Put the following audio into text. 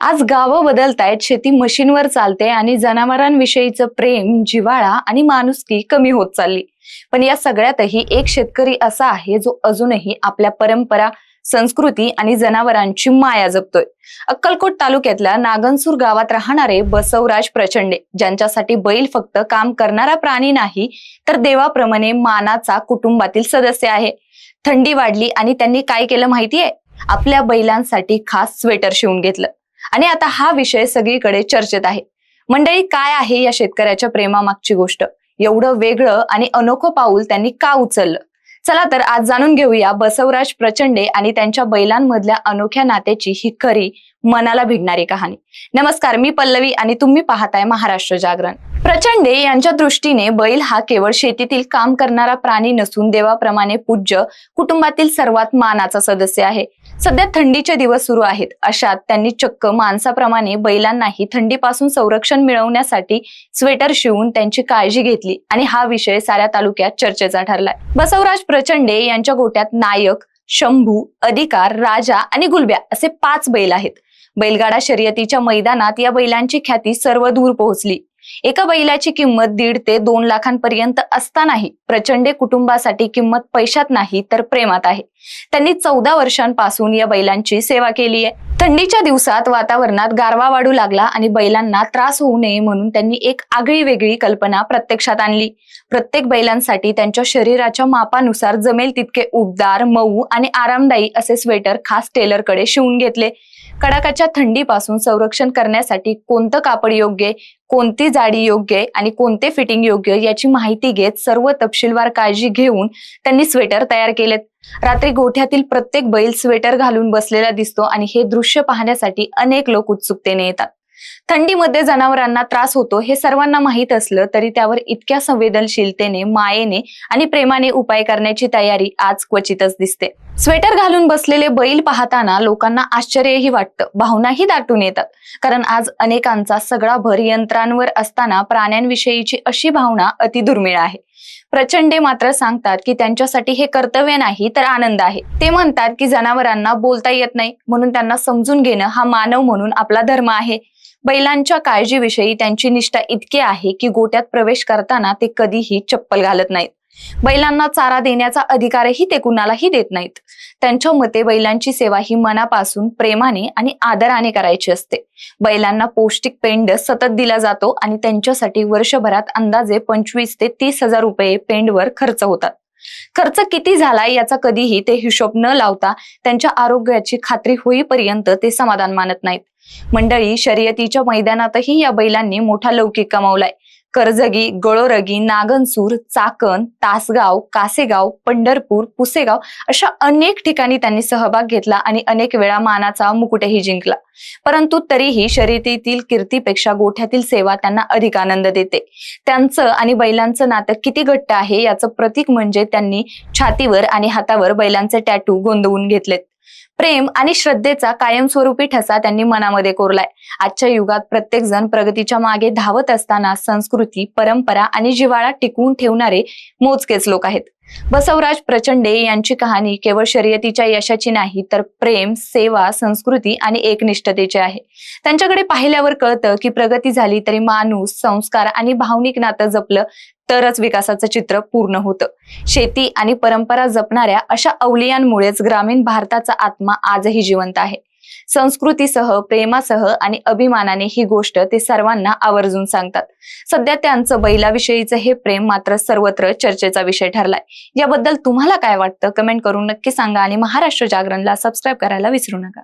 आज गावं बदलतायत, शेती मशीनवर चालते आणि जनावरांविषयीचं प्रेम, जिव्हाळा आणि माणुसकी कमी होत चालली. पण या सगळ्यातही एक शेतकरी असा आहे जो अजूनही आपल्या परंपरा, संस्कृती आणि जनावरांची माया जपतोय. अक्कलकोट तालुक्यातल्या नागनसूर गावात राहणारे बसवराज प्रचंडे, ज्यांच्यासाठी बैल फक्त काम करणारा प्राणी नाही तर देवाप्रमाणे मानाचा कुटुंबातील सदस्य आहे. थंडी वाढली आणि त्यांनी काय केलं माहितीये? आपल्या बैलांसाठी खास स्वेटर शिवून घेतलं. आणि आता हा विषय सगळीकडे चर्चेत आहे. मंडळी, काय आहे या शेतकऱ्याच्या प्रेमामागची गोष्ट? एवढं वेगळं आणि अनोखं पाऊल त्यांनी का उचललं? चला तर आज जाणून घेऊया बसवराज प्रचंडे आणि त्यांच्या बैलांमधल्या अनोख्या नात्याची ही खरी, मनाला भिडणारी कहाणी. नमस्कार, मी पल्लवी आणि तुम्ही पाहताय महाराष्ट्र जागरण. प्रचंडे यांच्या दृष्टीने बैल हा केवळ शेतीतील काम करणारा प्राणी नसून देवाप्रमाणे पूज्य, कुटुंबातील सर्वात मानाचा सदस्य आहे. सध्या थंडीचे दिवस सुरू आहेत. अशात त्यांनी चक्क माणसाप्रमाणे बैलांनाही थंडीपासून संरक्षण मिळवण्यासाठी स्वेटर शिवून त्यांची काळजी घेतली आणि हा विषय साऱ्या तालुक्यात चर्चेचा ठरलाय. बसवराज प्रचंडे यांच्या गोट्यात नायक, शंभू, अधिकार, राजा आणि गुलब्या असे 5 बैल आहेत. बैलगाडा शर्यतीच्या मैदानात या बैलांची ख्याती सर्व दूर पोहोचली. एका बैलाची किंमत 1.5 ते 2 लाखांपर्यंत असतानाही प्रचंडे कुटुंबासाठी किंमत पैशात नाही तर प्रेमात आहे. त्यांनी 14 वर्षांपासून या बैलांची सेवा केली आहे. थंडीच्या दिवसात वातावरणात गारवा वाढू लागला आणि बैलांना त्रास होऊ नये म्हणून त्यांनी एक आगळी वेगळी कल्पना प्रत्यक्षात आणली. प्रत्येक बैलांसाठी त्यांच्या शरीराच्या मापानुसार जमेल तितके उबदार, मऊ आणि आरामदायी असे स्वेटर खास टेलरकडे शिवून घेतले. कडाक्याच्या थंडीपासून संरक्षण करण्यासाठी कोणतं कापड योग्य, कोणती जाडी योग्य आणि कोणते फिटिंग योग्य याची माहिती घेत सर्व तपशीलवार काळजी घेऊन त्यांनी स्वेटर तयार केलेत. रात्री गोठ्यातील प्रत्येक बैल स्वेटर घालून बसलेला दिसतो आणि हे दृश्य पाहण्यासाठी अनेक लोक उत्सुकतेने येतात. थंडीमध्ये जनावरांना त्रास होतो हे सर्वांना माहीत असलं तरी त्यावर इतक्या संवेदनशीलतेने, मायेने आणि प्रेमाने उपाय करण्याची तयारी आज क्वचितच दिसते. स्वेटर घालून बसलेले बैल पाहताना लोकांना आश्चर्यही वाटतं, भावनाही दाटून येतात. कारण आज अनेकांचा सगळा भर यंत्रांवर असताना प्राण्यांविषयीची अशी भावना अतिदुर्मिळ आहे. प्रचंडे मात्र सांगतात की त्यांच्यासाठी हे कर्तव्य नाही तर आनंद आहे. ते म्हणतात की जनावरांना बोलता येत नाही म्हणून त्यांना समजून घेणं हा मानव म्हणून आपला धर्म आहे. बैलांच्या काळजीविषयी त्यांची निष्ठा इतकी आहे की गोट्यात प्रवेश करताना ते कधीही चप्पल घालत नाहीत. बैलांना चारा देण्याचा अधिकारही ते कुणालाही देत नाहीत. त्यांच्या मते बैलांची सेवा ही मनापासून, प्रेमाने आणि आदराने करायची असते. बैलांना पौष्टिक पेंड सतत दिला जातो आणि त्यांच्यासाठी वर्षभरात अंदाजे 25 ते 30 हजार रुपये पेंडवर खर्च होतात. खर्च किती झाला याचा कधीही ते हिशोब न लावता त्यांच्या आरोग्याची खात्री होईपर्यंत ते समाधान मानत नाहीत. मंडळी, शर्यतीच्या मैदानातही या बैलांनी मोठा लौकिक कमावलाय. करजगी, गळोरगी, नागनसूर, चाकण, तासगाव, कासेगाव, पंढरपूर, पुसेगाव अशा अनेक ठिकाणी त्यांनी सहभाग घेतला आणि अनेक वेळा मानाचा मुकुटही जिंकला. परंतु तरीही शर्यतीतील कीर्तीपेक्षा गोठ्यातील सेवा त्यांना अधिक आनंद देते. त्यांचं आणि बैलांचं नातं किती घट्ट आहे याचं प्रतीक म्हणजे त्यांनी छातीवर आणि हातावर बैलांचे टॅटू गोंदवून घेतलेत. प्रेम आणि श्रद्धेचा कायमस्वरूपी ठसा त्यांनी मनामध्ये कोरलाय. आजच्या युगात प्रत्येक जण प्रगतीच्या मागे धावत असताना संस्कृती, परंपरा आणि जिव्हाळा टिकवून ठेवणारे मोजकेच लोक आहेत. बसवराज प्रचंडे यांची कहाणी केवळ शर्यतीच्या यशाची नाही तर प्रेम, सेवा, संस्कृती आणि एकनिष्ठतेची आहे. त्यांच्याकडे पाहिल्यावर कळतं की प्रगती झाली तरी माणूस, संस्कार आणि भावनिक नातं जपलं तरच विकासाचं चित्र पूर्ण होतं. शेती आणि परंपरा जपणाऱ्या अशा अवलियांमुळेच ग्रामीण भारताचा आत्मा आजही जिवंत आहे. संस्कृतीसह, प्रेमासह आणि अभिमानाने ही गोष्ट ते सर्वांना आवर्जून सांगतात. सध्या त्यांचं बैलाविषयीचं हे प्रेम मात्र सर्वत्र चर्चेचा विषय ठरलाय. याबद्दल तुम्हाला काय वाटतं? कमेंट करून नक्की सांगा आणि महाराष्ट्र जागरणला सबस्क्राईब करायला विसरू नका.